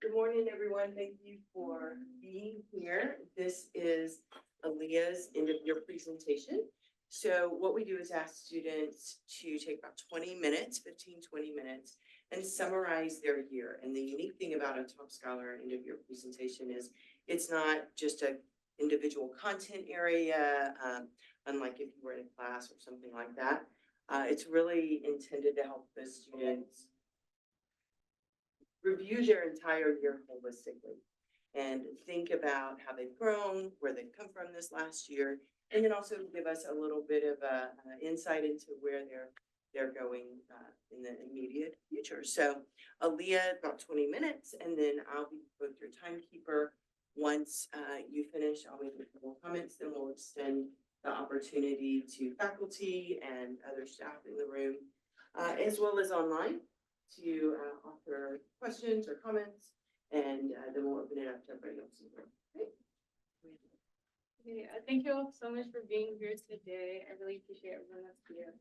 Good morning, everyone. Thank you for being here. This is Aliyyah's end of year presentation. So what we do is ask students to take about 20 minutes, 20 minutes, and summarize their year. And the unique thing about a Top Scholar end of year presentation is it's not just a individual content area, unlike if you were in a class or something like that. It's really intended to help the students review their entire year holistically and think about how they've grown, where they've come from this last year, and then also give us a little bit of a insight into where they're going in the immediate future. So Aliyyah, about 20 minutes, and then I'll be both your timekeeper. Once you finish, I'll make a couple comments, then we'll extend the opportunity to faculty and other staff in the room, as well as online, to offer questions or comments, and then we'll open it up to everybody else in the room. Okay, thank you all so much for being here today. I really appreciate everyone that's here.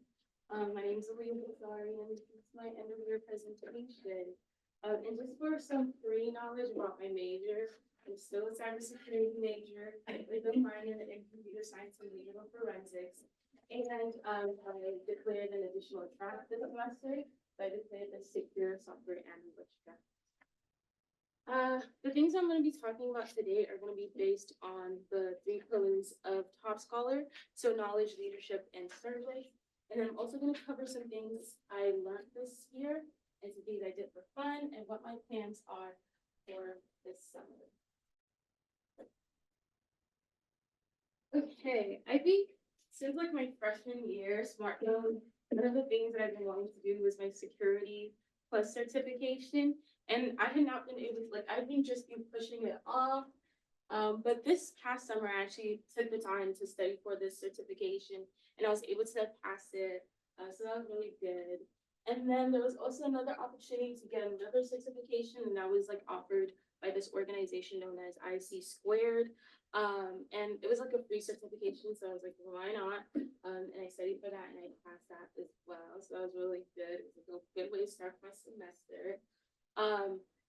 My name is Aliyyah Busari, and this is my end of year presentation. And just for some pre-knowledge about my major, I'm still a cybersecurity major with a minor in computer science and digital forensics. And I declared an additional track this semester. So I declared a secure software analyst track. The things I'm going to be talking about today are going to be based on the 3 pillars of Top Scholar, so knowledge, leadership, and service. And I'm also going to cover some things I learned this year and some things I did for fun and what my plans are for this summer. Okay, I think since like my freshman year, smartphone, one of the things that I've been wanting to do was my security plus certification. And I had not been able to, like, I've been just pushing it off. But this past summer, I actually took the time to study for this certification, and I was able to pass it. So that was really good. And then there was also another opportunity to get another certification, and that was like offered by this organization known as IC Squared. And it was like a free certification, so I was like, well, why not? And I studied for that, and I passed that as well. So that was really good. It was a good way to start my semester.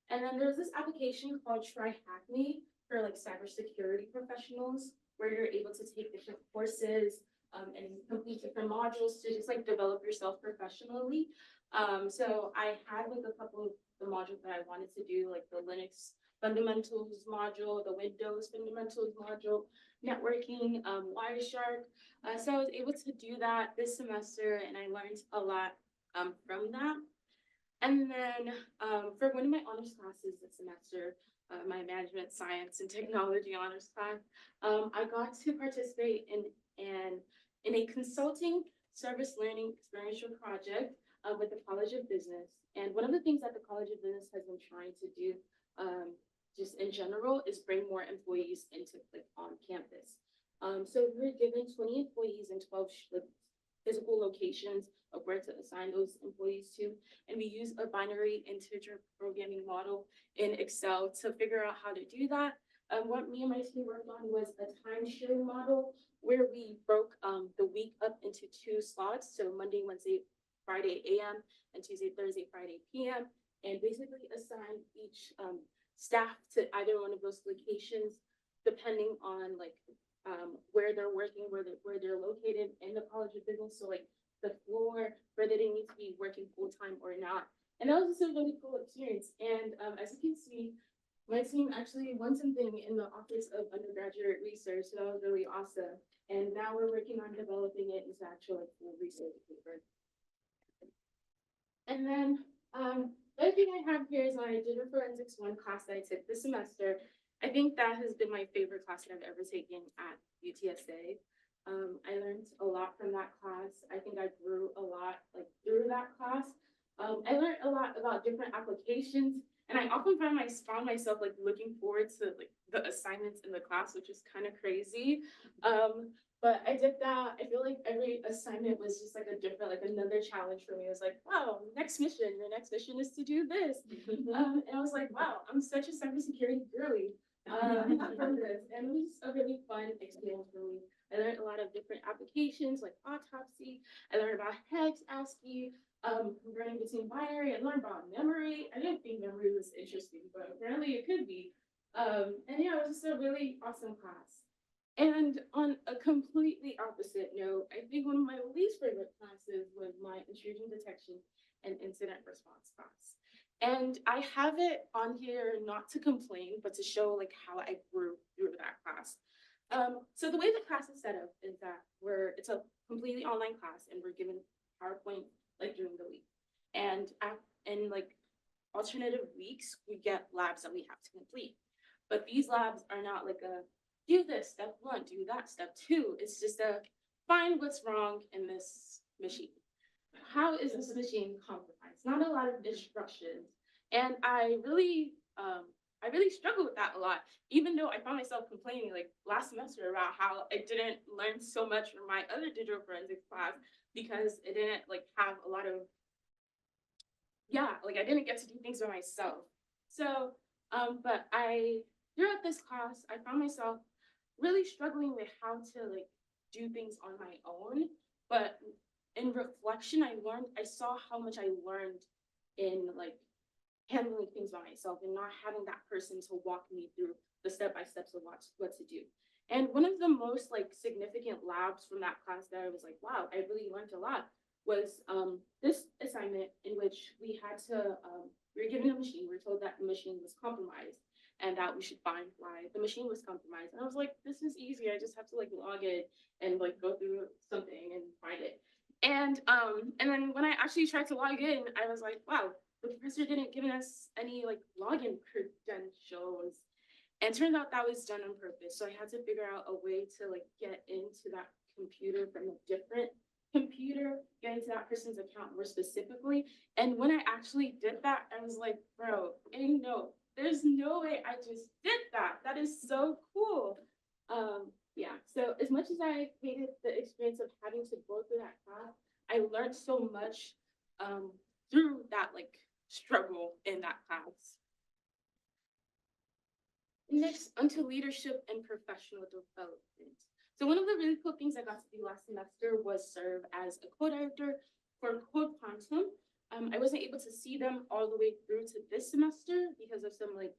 And then there's this application called Try Hack Me for like cybersecurity professionals, where you're able to take different courses and complete different modules to just like develop yourself professionally. So I had like a couple of the modules that I wanted to do, like the Linux fundamentals module, the Windows fundamentals module, networking, Wireshark. So I was able to do that this semester, and I learned a lot from that. And then for one of my honors classes this semester, my management science and technology honors class, I got to participate in a consulting service learning experiential project with the College of Business. And one of the things that the College of Business has been trying to do just in general is bring more employees into like on campus. So we're given 20 employees in 12 physical locations of where to assign those employees to. And we use a binary integer programming model in Excel to figure out how to do that. What me and my team worked on was a time sharing model where we broke the week up into 2 slots. So Monday, Wednesday, Friday AM, and Tuesday, Thursday, Friday PM, and basically assign each staff to either one of those locations, depending on like where they're working, where they're located in the College of Business. So like the floor, whether they need to be working full-time or not. And that was just a really cool experience. And as you can see, my team actually won something in the Office of Undergraduate Research. So that was really awesome. And now we're working on developing it into actual like full research paper. And then the other thing I have here is my Digital Forensics 1 class that I took this semester. I think that has been my favorite class that I've ever taken at UTSA. I learned a lot from that class. I think I grew a lot like through that class. I learned a lot about different applications, and I often found myself like looking forward to like the assignments in the class, which is kind of crazy. But I did that. I feel like every assignment was just like a different, like another challenge for me. It was like, wow, your next mission is to do this. And I was like, wow, I'm such a cybersecurity girly from this. And it was a really fun experience for me. I learned a lot of different applications like autopsy. I learned about hex, ASCII, converting between binary. I learned about memory. I didn't think memory was interesting, but apparently it could be. And yeah, it was just a really awesome class. And on a completely opposite note, I think one of my least favorite classes was my intrusion detection and incident response class. And I have it on here not to complain, but to show like how I grew through that class. So the way the class is set up is that it's a completely online class and we're given PowerPoint like during the week. And in like alternative weeks, we get labs that we have to complete. But these labs are not like a do this step one, do that step two. It's just a find what's wrong in this machine. How is this machine compromised? Not a lot of instructions. And I really struggle with that a lot, even though I found myself complaining like last semester about how I didn't learn so much from my other digital forensics class because it didn't like have a lot of, yeah, like I didn't get to do things by myself. So, but throughout this class, I found myself really struggling with how to like do things on my own. But in reflection, I saw how much I learned in like handling things by myself and not having that person to walk me through the step-by-steps of what to do. And one of the most like significant labs from that class that I was like, wow, I really learned a lot was this assignment in which we were given a machine. We were told that the machine was compromised and that we should find why the machine was compromised. And I was like, this is easy. I just have to like log in and like go through something and find it. And then when I actually tried to log in, I was like, wow, the professor didn't give us any like login credentials. And turned out that was done on purpose. So I had to figure out a way to like get into that computer from a different computer, get into that person's account more specifically. And when I actually did that, I was like, bro, there's no way I just did that. That is so cool. Yeah, so as much as I hated the experience of having to go through that class, I learned so much through that like struggle in that class. Next, onto leadership and professional development. So one of the really cool things I got to do last semester was serve as a co-director for Code Quantum. I wasn't able to see them all the way through to this semester because of some like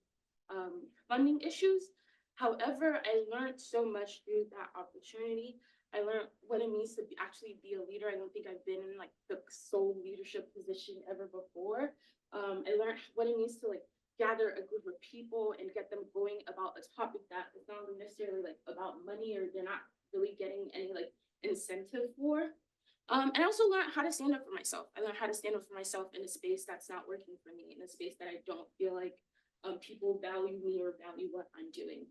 funding issues. However, I learned so much through that opportunity. I learned what it means to actually be a leader. I don't think I've been in like the sole leadership position ever before. I learned what it means to like gather a group of people and get them going about a topic that is not necessarily like about money or they're not really getting any like incentive for. And I also learned how to stand up for myself. I learned how to stand up for myself in a space that's not working for me, in a space that I don't feel like people value me or value what I'm doing.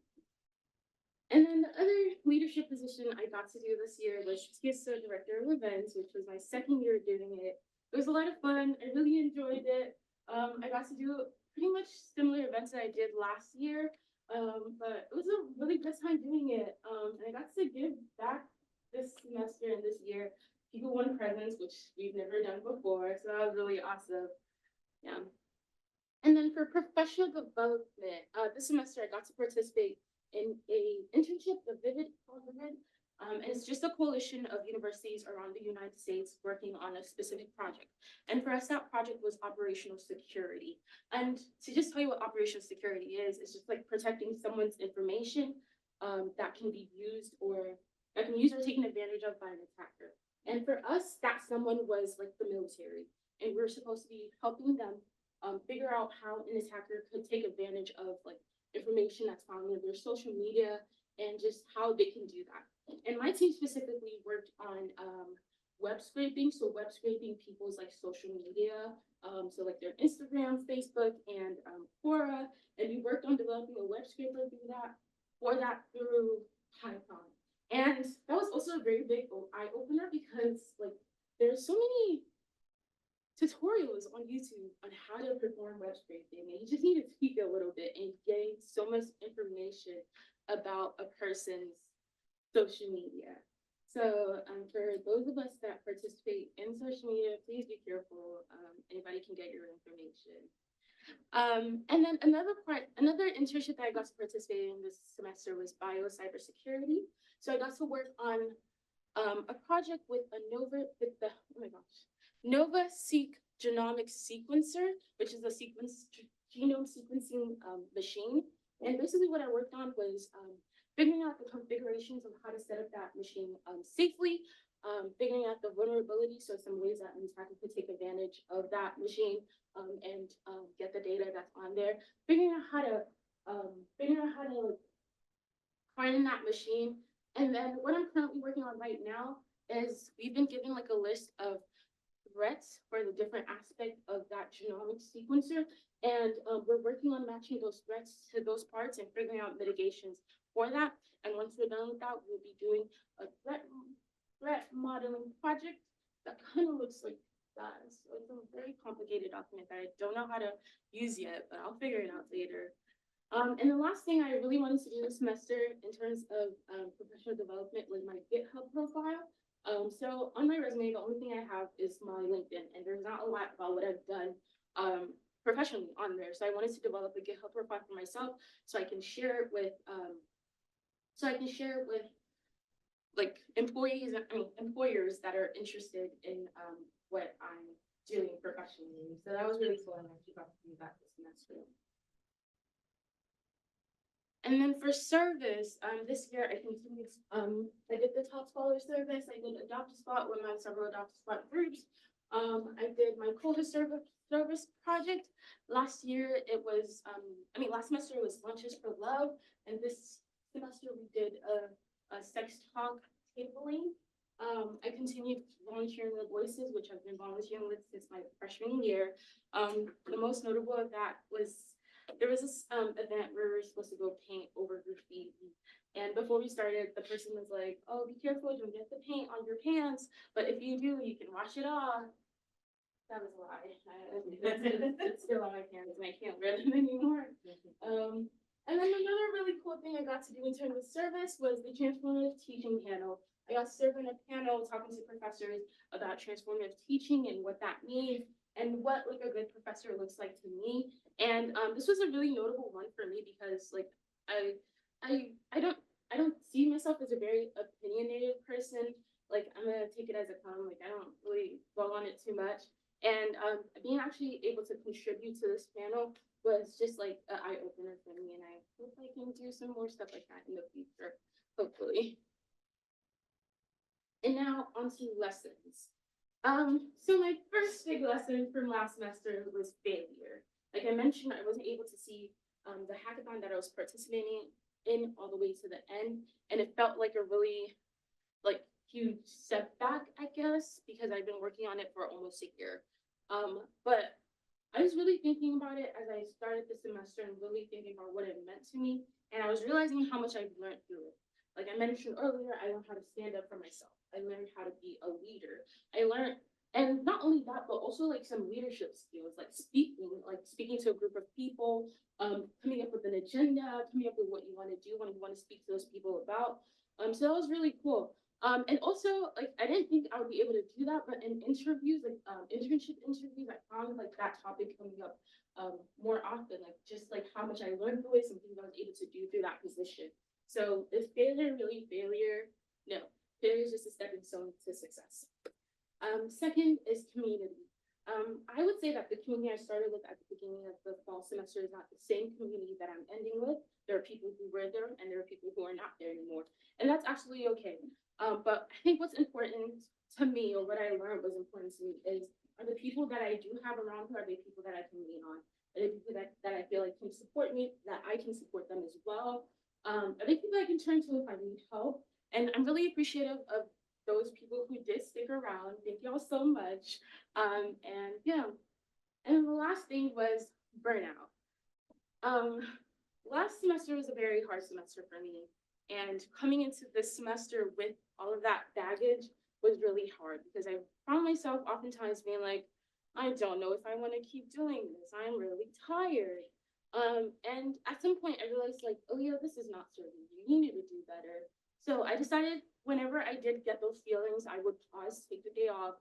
And then the other leadership position I got to do this year was CSO Director of Events, which was my second year doing it. It was a lot of fun. I really enjoyed it. I got to do pretty much similar events that I did last year, but it was a really good time doing it. And I got to give back this semester and this year. People won presents, which we've never done before, so that was really awesome. Yeah. And then for professional development, this semester I got to participate in a internship, the Vivid, and it's just a coalition of universities around the United States working on a specific project. And for us, that project was operational security. And to just tell you what operational security is, it's just like protecting someone's information that can be used or taken advantage of by an attacker. And for us, that someone was like the military, and we're supposed to be helping them figure out how an attacker could take advantage of like information that's found in their social media and just how they can do that. And my team specifically worked on web scraping. So web scraping people's like social media. So like their Instagram, Facebook, and Quora. And we worked on developing a web scraper through Python. And that was also a very big eye opener because like there's so many tutorials on YouTube on how to perform web scraping, and you just need to tweak it a little bit and gain so much information about a person's social media. So for those of us that participate in social media, please be careful. Anybody can get your information. And then another internship that I got to participate in this semester was bio cybersecurity. So I got to work on a project with Nova Seek genomic sequencer, which is a genome sequencing machine. And basically what I worked on was figuring out the configurations of how to set up that machine safely, figuring out the vulnerability, so some ways that an attacker could take advantage of that machine and get the data that's on there, figuring out how to like, find that machine. And then what I'm currently working on right now is we've been given like a list of threats for the different aspect of that genomic sequencer. And we're working on matching those threats to those parts and figuring out mitigations for that. And once we're done with that, we'll be doing a threat modeling project that kind of looks like that. So it's a very complicated document that I don't know how to use yet, but I'll figure it out later. And the last thing I really wanted to do this semester in terms of professional development was my GitHub profile. So on my resume, the only thing I have is my LinkedIn, and there's not a lot about what I've done professionally on there. So I wanted to develop a GitHub profile for myself so I can share it with like employers that are interested in what I'm doing professionally. So that was really cool, and I actually got to do that this semester. And then for service, this year I continued, I did the top scholar service, I did adopt a spot with my several adopt a spot groups. I did my coldest service project. Last year it was, last semester it was Lunches for Love, and this semester we did a sex talk tabling. I continued volunteering with Voices, which I've been volunteering with since my freshman year. The most notable of that was there was this event where we were supposed to go paint over graffiti. And before we started, the person was like, oh, be careful, don't get the paint on your pants. But if you do, you can wash it off. That was a lie. It's still on my pants and I can't wear them anymore. And then another really cool thing I got to do in terms of service was the transformative teaching panel. I got to serve in a panel talking to professors about transformative teaching and what that means and what like a good professor looks like to me. And this was a really notable one for me because like I don't see myself as a very opinionated person. Like I'm gonna take it as a like I don't really dwell on it too much. And being actually able to contribute to this panel was just like an eye opener for me, and I hope I can do some more stuff like that in the future, hopefully. And now onto lessons. So my first big lesson from last semester was failure. Like I mentioned, I wasn't able to see the hackathon that I was participating in all the way to the end, and it felt like a really like huge setback, I guess, because I've been working on it for almost a year. But I was really thinking about it as I started the semester and really thinking about what it meant to me, and I was realizing how much I've learned through it. Like I mentioned earlier, I learned how to stand up for myself. I learned how to be a leader. I learned, and not only that, but also like some leadership skills, like speaking to a group of people, coming up with an agenda, coming up with what you want to do when you want to speak to those people about. So that was really cool. And also, like, I didn't think I would be able to do that, but in interviews, like internship interviews, I found like that topic coming up more often, like just like how much I learned through it, some things I was able to do through that position. So is failure really failure? No, failure is just a stepping stone to success. Second is community. I would say that the community I started with at the beginning of the fall semester is not the same community that I'm ending with. There are people who were there and there are people who are not there anymore. And that's absolutely okay. But I think what's important to me, or what I learned was important to me, is are the people that I do have around me, are they people that I can lean on? Are they people that I feel like can support me, that I can support them as well? Are they people I can turn to if I need help? And I'm really appreciative of those people who did stick around. Thank y'all so much. And yeah. And the last thing was burnout. Last semester was a very hard semester for me. And coming into this semester with all of that baggage was really hard because I found myself oftentimes being like, I don't know if I want to keep doing this. I'm really tired. And at some point I realized like, oh yeah, this is not serving you. You need to do better. So I decided whenever I did get those feelings, I would pause, take the day off,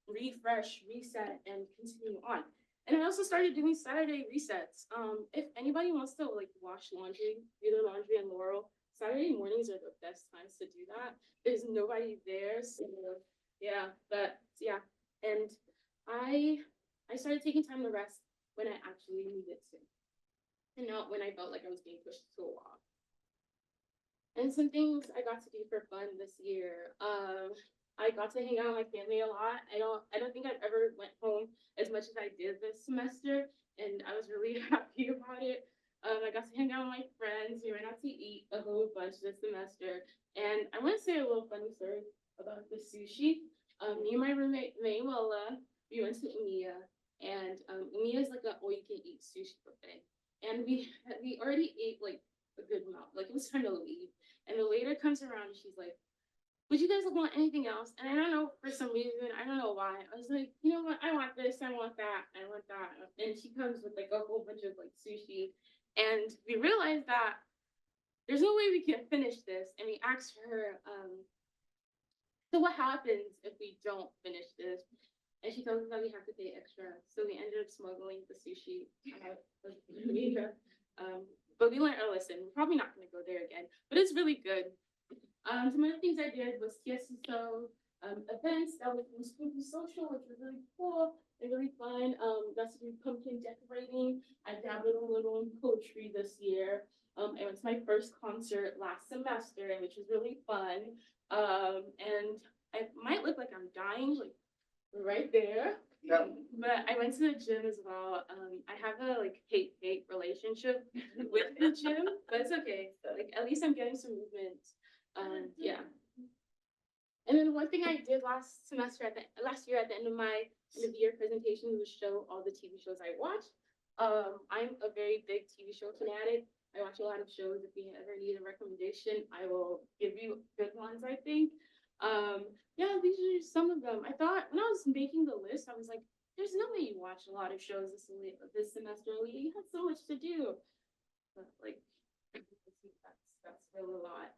refresh, reset, and continue on. And I also started doing Saturday resets. If anybody wants to like wash laundry, do their laundry in Laurel, Saturday mornings are the best times to do that. There's nobody there, so yeah, but yeah. And I I started taking time to rest when I actually needed to, and not when I felt like I was being pushed to a wall. And some things I got to do for fun this year. I got to hang out with my family a lot. I don't think I've ever went home as much as I did this semester, and I was really happy about it. I got to hang out with my friends. We went out to eat a whole bunch this semester, and I want to say a little funny story about the sushi. Me and my roommate Maywola, we went to Umiya, and Umiya is like an all-you-can-eat sushi buffet, and we already ate like a good amount. Like it was time to leave. And the waiter comes around and she's like, would you guys want anything else? And I don't know, for some reason, I don't know why. I was like, you know what? I want this, I want that, I want that. And she comes with like a whole bunch of like sushi. And we realized that there's no way we can finish this. And we asked her, so what happens if we don't finish this? And she told us that we have to pay extra. So we ended up smuggling the sushi out of Indonesia. But we learned our lesson. We're probably not going to go there again, but it's really good. Some other things I did was TSSO events that was spooky social, which was really cool and really fun. Got to do pumpkin decorating. I dabbled a little in poetry this year. I went to my first concert last semester, which was really fun. And I might look like I'm dying, like right there. Yeah. But I went to the gym as well. I have a like hate relationship with the gym, but it's okay. Like at least I'm getting some movement. Yeah. And then one thing I did last year at the end of my end of the year presentation was show all the TV shows I watched. I'm a very big TV show fanatic. I watch a lot of shows. If you ever need a recommendation, I will give you good ones, I think. Yeah, these are some of them. I thought when I was making the list, I was like, there's no way you watch a lot of shows this semester, Aliyyah. You had so much to do. But like, that's really a lot.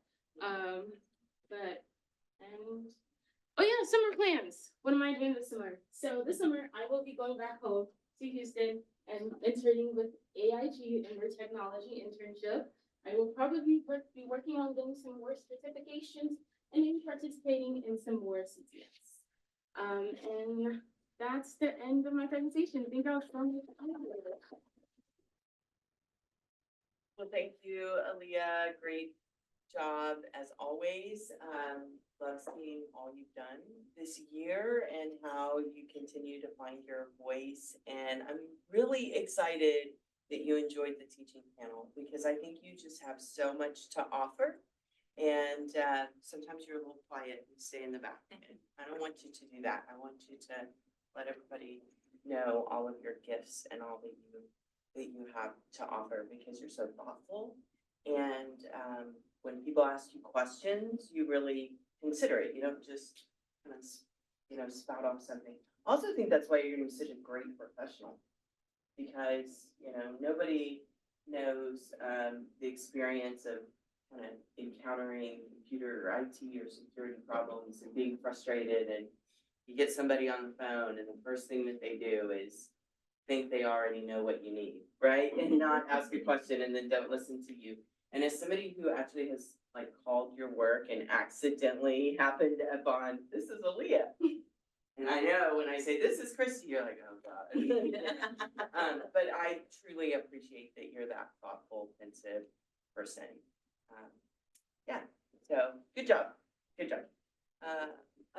Oh yeah, summer plans. What am I doing this summer? So this summer, I will be going back home to Houston and interning with AIG and their technology internship. I will probably be working on getting some more certifications and maybe participating in some more CTFs. And that's the end of my presentation. I think I was wrong with the Well, thank you, Aliyyah. Great job as always. Love seeing all you've done this year and how you continue to find your voice. And I'm really excited that you enjoyed the teaching panel because I think you just have so much to offer. And sometimes you're a little quiet and stay in the back. And I don't want you to do that. I want you to let everybody know all of your gifts and all that you have to offer because you're so thoughtful. And when people ask you questions, you really consider it. You don't just kind of, spout off something. I also think that's why you're going to be such a great professional because, nobody knows the experience of kind of encountering computer or IT or security problems and being frustrated, and you get somebody on the phone and the first thing that they do is think they already know what you need, right? And not ask a question and then don't listen to you. And as somebody who actually has like called your work and accidentally happened upon, this is Aliyyah. And I know when I say this is Christy, you're like, oh God. But I truly appreciate that you're that thoughtful, pensive person. Yeah, so good job. Good job.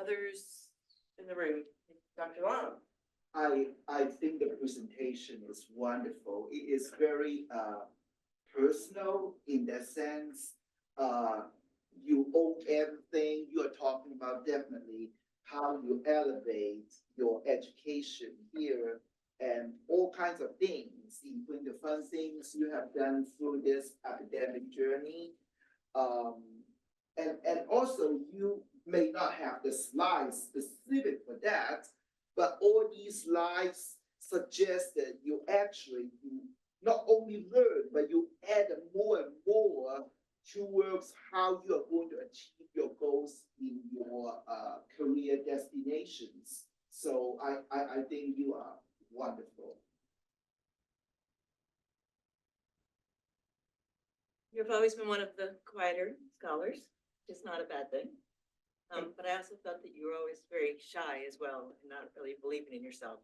Others in the room, Dr. Long. I think the presentation is wonderful. It is very personal in that sense. You own everything you are talking about, definitely how you elevate your education here and all kinds of things, including the fun things you have done through this academic journey. And also you may not have the slides specific for that, but all these slides suggest that you not only learn, but you add more and more towards how you are going to achieve your goals in your career destinations. So I think you are wonderful. You've always been one of the quieter scholars, which is not a bad thing. But I also thought that you were always very shy as well and not really believing in yourself.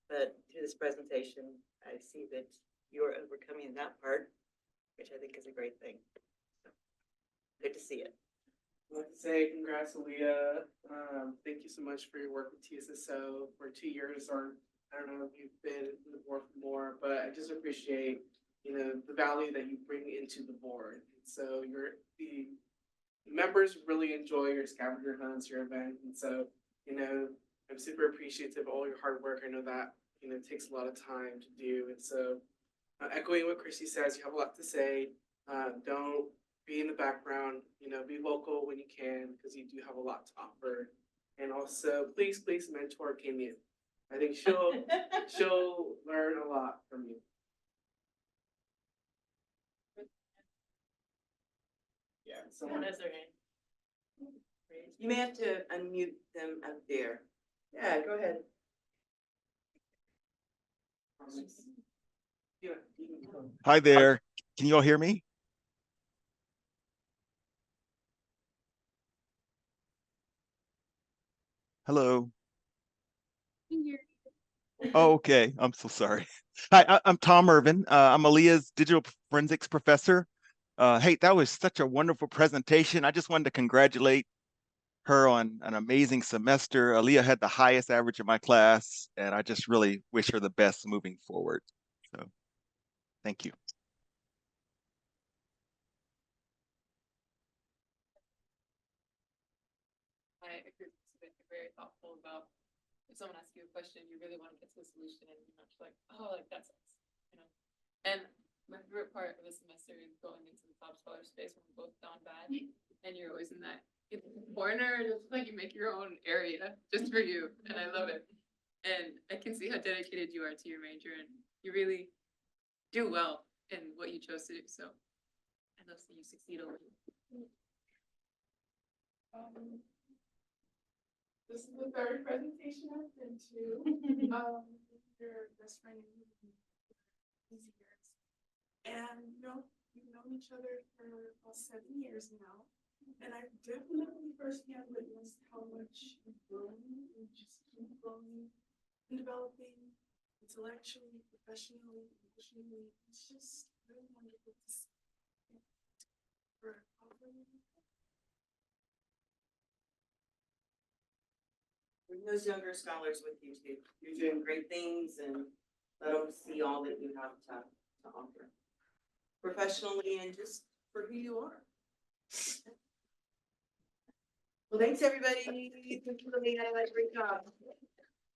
But through this presentation, I see that you're overcoming that part, which I think is a great thing. So, good to see it. I'd like to say congrats, Aliyyah. Thank you so much for your work with TSSO for 2 years, or I don't know if you've been in the board for more, but I just appreciate, the value that you bring into the board. So the members really enjoy your scavenger hunts, your event, and so, I'm super appreciative of all your hard work. I know that, takes a lot of time to do, and so echoing what Chrissy says, you have a lot to say. Don't be in the background, be vocal when you can, because you do have a lot to offer. And also, please mentor Kamian. I think she'll learn a lot from you. Yeah, Someone has their hand. You may have to unmute them up there. Yeah, go ahead. Yeah. Hi there. Can you all hear me? Hello. Oh, okay. I'm so sorry. Hi, I'm Tom Irvin. I'm Aliyyah's digital forensics professor. Hey, that was such a wonderful presentation. I just wanted to congratulate her on an amazing semester. Aliyyah had the highest average in my class, and I just really wish her the best moving forward. So, thank you. I agree with you. Very thoughtful about if someone asks you a question, you really want to get to a solution, and you're not just like, oh, like that sucks. And my favorite part of the semester is going into the top scholar space when we're both down bad, and you're always in that corner, just like you make your own area just for you, and I love it. And I can see how dedicated you are to your major, and you really do well in what you chose to do. So I love seeing you succeed over. This is the third presentation I've been to. Your best friend these years. And we've known each other for about 7 years now. And I've definitely firsthand witnessed how much you've grown and just keep growing and developing intellectually, professionally, emotionally. It's just really wonderful to see. For offering Bring those younger scholars with you too. You're doing great things, and let them see all that you have to offer. Professionally and just for who you are. Well, thanks, everybody. Thank you for being a great job.